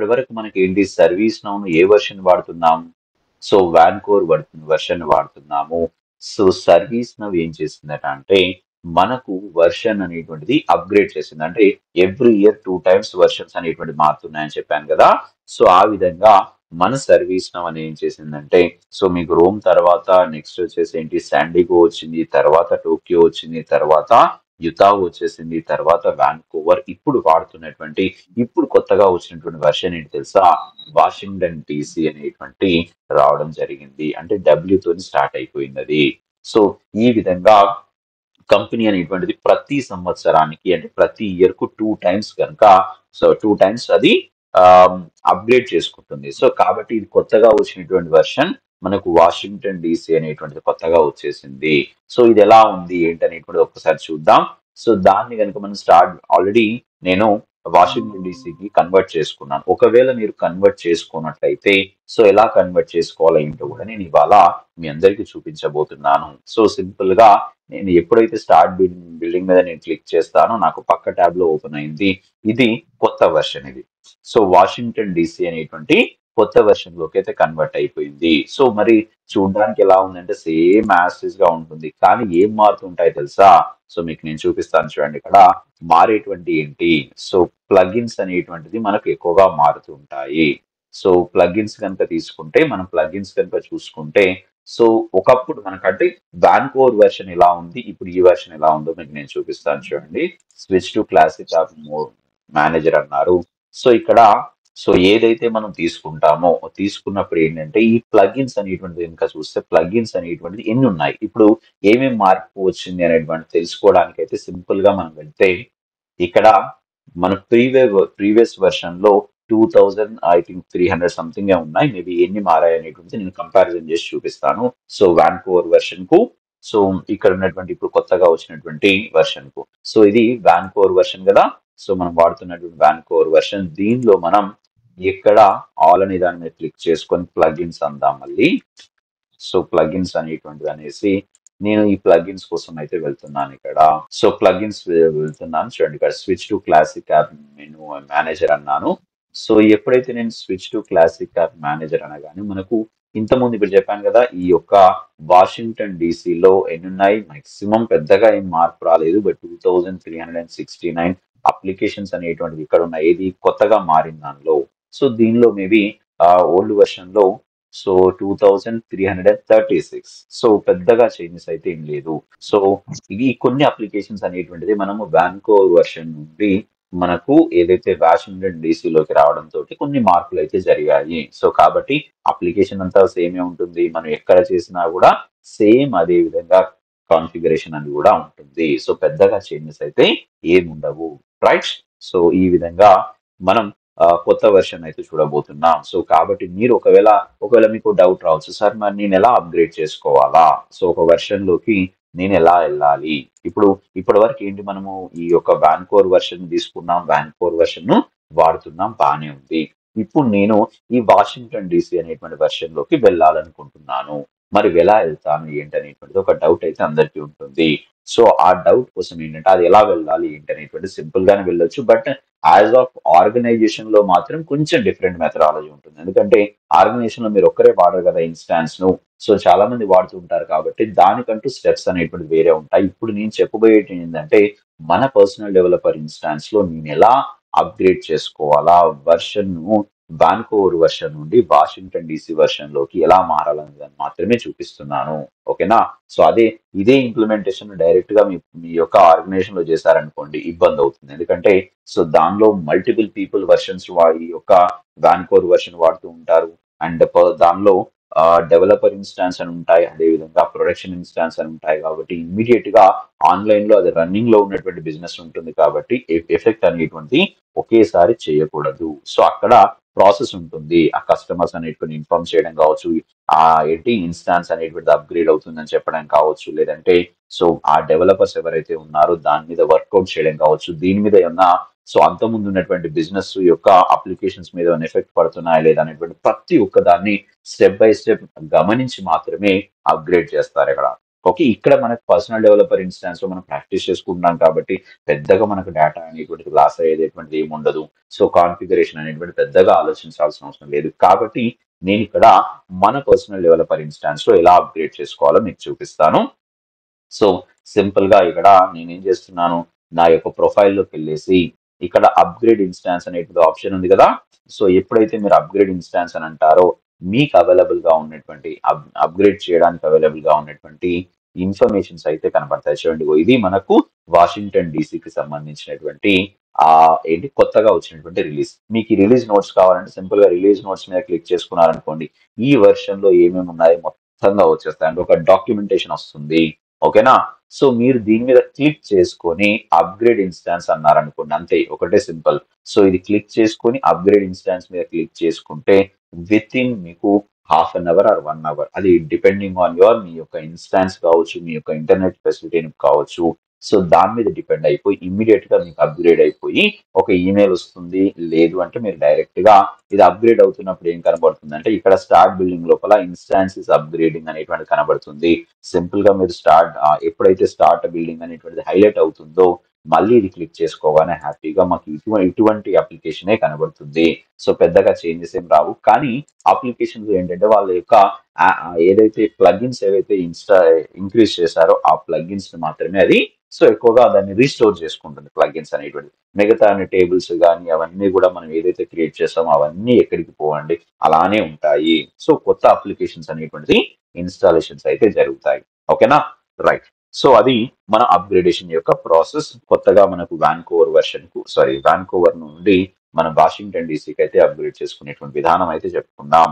అప్పటి వరకు మనకి ఏంటి సర్వీస్ నౌను ఏ వర్షన్ వాడుతున్నాం? సో వాన్కోర్ వర్షన్ వాడుతున్నాము. సో సర్వీస్ నౌ ఏం చేసిందట అంటే మనకు వర్షన్ అనేటువంటిది అప్గ్రేడ్ చేసింది. అంటే ఎవ్రీ ఇయర్ 2 టైమ్స్ వర్షన్స్ అనేటువంటివి మారుతున్నాయని చెప్పాను కదా. సో ఆ విధంగా మన సర్వీస్ నౌ అని ఏం చేసిందంటే సో మీకు రోమ్ తర్వాత నెక్స్ట్ వచ్చేసి ఏంటి శాండిగో వచ్చింది, తర్వాత టోక్యో వచ్చింది, తర్వాత యుతా వచ్చేసింది, తర్వాత వాన్కోవర్, ఇప్పుడు కొత్తగా వచ్చినటువంటి వర్షన్ ఏంటి తెలుసా? వాషింగ్టన్ డీసీ అనేటువంటి రావడం జరిగింది. అంటే W తోని స్టార్ట్ అయిపోయింది అది. సో ఈ విధంగా కంపెనీ అనేటువంటిది ప్రతి సంవత్సరానికి అంటే ప్రతి ఇయర్ కు 2 టైమ్స్ కనుక సో 2 టైమ్స్ అది అప్గ్రేడ్ చేసుకుంటుంది. సో కాబట్టి ఇది కొత్తగా వచ్చినటువంటి వర్షన్ మనకు వాషింగ్టన్ డీసీ అనేటువంటిది కొత్తగా వచ్చేసింది. సో ఇది ఎలా ఉంది ఏంటి అనేటువంటిది ఒక్కసారి చూద్దాం. సో దాన్ని కనుక మనం ఆల్రెడీ నేను వాషింగ్టన్ డీసీకి కన్వర్ట్ చేసుకున్నాను. ఒకవేళ మీరు కన్వర్ట్ చేసుకున్నట్లయితే సో ఎలా కన్వర్ట్ చేసుకోవాలో ఏంటో కూడా నేను ఇవాళ మీ అందరికీ చూపించబోతున్నాను. సో సింపుల్ గా నేను ఎప్పుడైతే స్టార్ట్ బిల్డింగ్ మీద నేను క్లిక్ చేస్తానో నాకు పక్క ట్యాబ్ లో ఓపెన్ అయింది. ఇది కొత్త వర్షన్ ఇది. సో వాషింగ్టన్ డీసీ అనేటువంటి కొత్త వర్షన్ లోకి అయితే కన్వర్ట్ అయిపోయింది. సో మరి చూడడానికి ఎలా ఉందంటే సేమ్ యాసిస్ గా ఉంటుంది. కానీ ఏం మారుతుంటాయి తెలుసా? సో మీకు నేను చూపిస్తాను చూడండి. ఇక్కడ మారేటువంటి ఏంటి? సో ప్లగిన్స్ అనేటువంటిది మనకు ఎక్కువగా మారుతూ ఉంటాయి. సో ప్లగిన్స్ కనుక తీసుకుంటే మనం ప్లగిన్స్ కనుక చూసుకుంటే సో ఒకప్పుడు మనకంటే వాన్కోర్ వర్షన్ ఎలా ఉంది, ఇప్పుడు ఈ వర్షన్ ఎలా ఉందో మీకు నేను చూపిస్తాను చూడండి. Switch to classic app manager అన్నారు. సో ఇక్కడ సో ఏదైతే మనం తీసుకున్నప్పుడు ఏంటంటే ఈ ప్లగిన్స్ అనేటువంటిది కనుక చూస్తే ప్లగిన్స్ అనేటువంటిది ఎన్ని ఉన్నాయి, ఇప్పుడు ఏమేమి మార్పు వచ్చింది అనేటువంటి తెలుసుకోవడానికి అయితే సింపుల్ గా మనం వెళ్తే ఇక్కడ మన ప్రీవియస్ వర్షన్ లో 2000 ఐ థింక్ 300 సంథింగ్ ఉన్నాయి. మేబీ ఎన్ని మారాయి అనేటువంటి నేను కంపారిజన్ చేసి చూపిస్తాను. సో వాన్కోవర్ వర్షన్ కు సో ఇక్కడ ఉన్నటువంటి ఇప్పుడు కొత్తగా వచ్చినటువంటి వర్షన్ కు సో ఇది వాన్కోవర్ వర్షన్ కదా. సో మనం వాడుతున్నటువంటి వాన్కోవర్ వర్షన్ దీనిలో మనం ఇక్కడ ఆల్ అనే దాని మీద క్లిక్ చేసుకొని ప్లగిన్స్ అందాం మళ్ళీ. సో ప్లగిన్స్ అనేటువంటిది అనేసి నేను ఈ ప్లగిన్స్ కోసం అయితే వెళ్తున్నాను ఇక్కడ. సో ప్లగిన్స్ వెళ్తున్నాను చూడండి. ఇక్కడ switch to classic app menu manager అన్నాను. సో ఎప్పుడైతే నేను switch to classic app manager అనగానే మనకు ఇంతకుముందు ఇప్పుడు చెప్పాను కదా ఈ యొక్క వాషింగ్టన్ డీసీలో ఎన్ని ఉన్నాయి, మాక్సిమం పెద్దగా ఏం మార్పు రాలేదు. బట్ 2369 అప్లికేషన్స్ అనేటువంటిది ఇక్కడ ఉన్న ఏది కొత్తగా మారిన దానిలో. సో దీనిలో మేబీ ఓల్డ్ వర్షన్ లో సో 2336. సో పెద్దగా చేంజెస్ అయితే ఏం లేదు. సో ఇవి కొన్ని అప్లికేషన్స్ అనేటువంటిది మనము వాన్కోవర్ వర్షన్ నుండి మనకు ఏదైతే వాషింగ్టన్ డీసీలోకి రావడంతో కొన్ని మార్పులు అయితే జరిగాయి. సో కాబట్టి అప్లికేషన్ అంతా సేమే ఉంటుంది. మనం ఎక్కడ చేసినా కూడా సేమ్ అదే విధంగా కాన్ఫిగరేషన్ అని కూడా ఉంటుంది. సో పెద్దగా చేంజెస్ అయితే ఏముండవు, రైట్. సో ఈ విధంగా మనం కొత్త వర్షన్ అయితే చూడబోతున్నాం. సో కాబట్టి మీరు ఒకవేళ మీకు డౌట్ రావచ్చు, సార్ మరి నేను ఎలా అప్గ్రేడ్ చేసుకోవాలా, సో ఒక వర్షన్ లోకి నేను ఎలా వెళ్ళాలి. ఇప్పటి వరకు ఏంటి మనము ఈ యొక్క వాన్కోర్ వర్షన్ తీసుకున్నాం, వాన్కోర్ వర్షన్ ను వాడుతున్నాం, బానే ఉంది. ఇప్పుడు నేను ఈ వాషింగ్టన్ డీసీ అనేటువంటి వర్షన్ లోకి వెళ్ళాలనుకుంటున్నాను. మరి ఎలా వెళ్తాను ఏంటి అనేటువంటిది ఒక డౌట్ అయితే అందరికీ ఉంటుంది. సో ఆ డౌట్ కోసం ఏంటంటే అది ఎలా వెళ్ళాలి ఏంటి అనేటువంటి సింపుల్ గానే వెళ్ళొచ్చు. బట్ యాజ్ ఆఫ్ ఆర్గనైజేషన్ లో మాత్రం కొంచెం డిఫరెంట్ మెథడాలజీ ఉంటుంది. ఎందుకంటే ఆర్గనైజేషన్ లో మీరు ఒక్కరే వాడరు కదా ఇన్స్టాన్స్ ను. సో చాలా మంది వాడుతూ ఉంటారు కాబట్టి దానికంటూ స్టెప్స్ అనేటువంటి వేరే ఉంటాయి. ఇప్పుడు నేను చెప్పబోయేది ఏంటంటే మన పర్సనల్ డెవలపర్ ఇన్స్టాన్స్ లో నేను ఎలా అప్గ్రేడ్ చేసుకోవాలా, వర్షన్ ను వాన్కోవర్ వర్షన్ నుండి వాషింగ్టన్ డీసీ వర్షన్ లోకి ఎలా మారాలని మాత్రమే చూపిస్తున్నాను. ఓకేనా. సో ఇదే ఇంప్లిమెంటేషన్ డైరెక్ట్ గా మీ యొక్క ఆర్గనైజేషన్ లో చేశారనుకోండి ఇబ్బంది అవుతుంది. ఎందుకంటే సో దానిలో మల్టిపుల్ పీపుల్ వర్షన్స్ ఈ యొక్క వాన్కోవర్ వర్షన్ వాడుతూ ఉంటారు. అండ్ దానిలో డెవలపర్ ఇన్స్టాన్స్ అని ఉంటాయి, అదేవిధంగా ప్రొడక్షన్ ఇన్స్టాన్స్ అని ఉంటాయి. కాబట్టి ఇమ్మీడియట్ గా ఆన్లైన్ లో అది రన్నింగ్ లో ఉన్నటువంటి బిజినెస్ ఉంటుంది కాబట్టి ఎఫెక్ట్ అనేటువంటి ఒకేసారి చేయకూడదు. సో అక్కడ ప్రాసెస్ ఉంటుంది. ఆ కస్టమర్స్ అనేటువంటి ఇన్ఫార్మ్ చేయడం కావచ్చు, ఏంటి ఇన్స్టాన్స్ అనేటువంటిది అప్గ్రేడ్ అవుతుందని చెప్పడం కావచ్చు, లేదంటే సో ఆ డెవలపర్స్ ఎవరైతే ఉన్నారో దాని మీద వర్కౌట్ చేయడం కావచ్చు, దీని మీద ఏమన్నా సో అంతకుముందు ఉన్నటువంటి బిజినెస్ యొక్క అప్లికేషన్స్ మీద ఏమైనా ఎఫెక్ట్ పడుతున్నాయా లేదా అనేటువంటి ప్రతి ఒక్క దాన్ని స్టెప్ బై స్టెప్ గమనించి మాత్రమే అప్గ్రేడ్ చేస్తారు ఇక్కడ. ఓకే, ఇక్కడ మనకు పర్సనల్ డెవలపర్ ఇన్స్టాన్స్ లో మనం ప్రాక్టీస్ చేసుకుంటున్నాం కాబట్టి పెద్దగా మనకు డేటా అనేటువంటిది లాస్ అయ్యేటువంటిది ఏమి ఉండదు. సో కాన్ఫిగరేషన్ అనేటువంటి పెద్దగా ఆలోచించాల్సిన అవసరం లేదు. కాబట్టి నేను ఇక్కడ మన పర్సనల్ డెవలపర్ ఇన్స్టాన్స్ లో ఎలా అప్గ్రేడ్ చేసుకోవాలో మీకు చూపిస్తాను. సో సింపుల్ గా ఇక్కడ నేనేం చేస్తున్నాను, నా యొక్క ప్రొఫైల్లోకి వెళ్ళేసి ఇక్కడ అప్గ్రేడ్ ఇన్స్టాన్స్ అనేటువంటి ఆప్షన్ ఉంది కదా. సో ఎప్పుడైతే మీరు అప్గ్రేడ్ ఇన్స్టాన్స్ అని అంటారో మీకు అవైలబుల్ గా ఉన్నటువంటి అప్గ్రేడ్ చేయడానికి అవైలబుల్ గా ఉన్నటువంటి ఇన్ఫర్మేషన్స్ అయితే కనబడతాయి. చూడండి, ఇది మనకు వాషింగ్టన్ డీసీకి సంబంధించినటువంటి ఆ ఏంటి కొత్తగా వచ్చినటువంటి రిలీజ్. మీకు ఈ రిలీజ్ నోట్స్ కావాలంటే సింపుల్ గా రిలీజ్ నోట్స్ మీద క్లిక్ చేసుకున్నారనుకోండి, ఈ వెర్షన్ లో ఏమేమి ఉన్నాయో మొత్తంగా వచ్చేస్తాయి. అంటే ఒక డాక్యుమెంటేషన్ వస్తుంది. ఓకేనా. సో మీరు దీని మీద క్లిక్ చేసుకొని అప్గ్రేడ్ ఇన్స్టాన్స్ అన్నారనుకోండి, అంతే, ఒకటే సింపుల్. సో ఇది క్లిక్ చేసుకొని అప్గ్రేడ్ ఇన్స్టాన్స్ మీద క్లిక్ చేసుకుంటే విత్ ఇన్ మీకు half an hour or 1 hour, అది డిపెండింగ్ ఆన్ మీ యొక్క ఇన్స్టాన్స్ కావచ్చు, మీ యొక్క ఇంటర్నెట్ ఫెసిలిటీని కావచ్చు. సో దాని మీద డిపెండ్ అయిపోయి ఇమ్మీడియట్ గా మీకు అప్గ్రేడ్ అయిపోయి ఒక ఈమెయిల్ వస్తుంది. లేదు అంటే మీరు డైరెక్ట్ గా ఇది అప్గ్రేడ్ అవుతున్నప్పుడు ఏం కనబడుతుంది అంటే ఇక్కడ స్టార్ట్ బిల్డింగ్ లోపల ఇన్స్టాన్స్ ఇస్ అప్గ్రేడింగ్ అనేటువంటి కనబడుతుంది. సింపుల్ గా మీరు ఎప్పుడైతే స్టార్ట్ బిల్డింగ్ అనేటువంటిది హైలైట్ అవుతుందో మళ్ళీ ఇది క్లిక్ చేసుకోగానే హ్యాపీగా మాకు ఇటువంటి అప్లికేషనే కనబడుతుంది. సో పెద్దగా చేంజెస్ ఏం రావు. కానీ అప్లికేషన్స్ ఏంటంటే వాళ్ళ యొక్క ఏదైతే ప్లగిన్స్ ఏవైతే ఇంక్రీజ్ చేశారో ఆ ప్లగిన్స్ మాత్రమే అది సో ఎక్కువగా దాన్ని రీస్టోర్ చేసుకుంటుంది ప్లగిన్స్ అనేటువంటి. మిగతా టేబుల్స్ కానీ అవన్నీ కూడా మనం ఏదైతే క్రియేట్ చేస్తామో అవన్నీ ఎక్కడికి పోవండి, అలానే ఉంటాయి. సో కొత్త అప్లికేషన్స్ అనేటువంటిది ఇన్స్టాలేషన్స్ అయితే జరుగుతాయి. ఓకేనా, రైట్. సో అది మన అప్గ్రేడేషన్ యొక్క ప్రాసెస్. కొత్తగా మనకు వాన్కోవర్ నుండి మనం వాషింగ్టన్ డీసీకి అయితే అప్గ్రేడ్ చేసుకునేటువంటి విధానం అయితే చెప్పుకుందాం.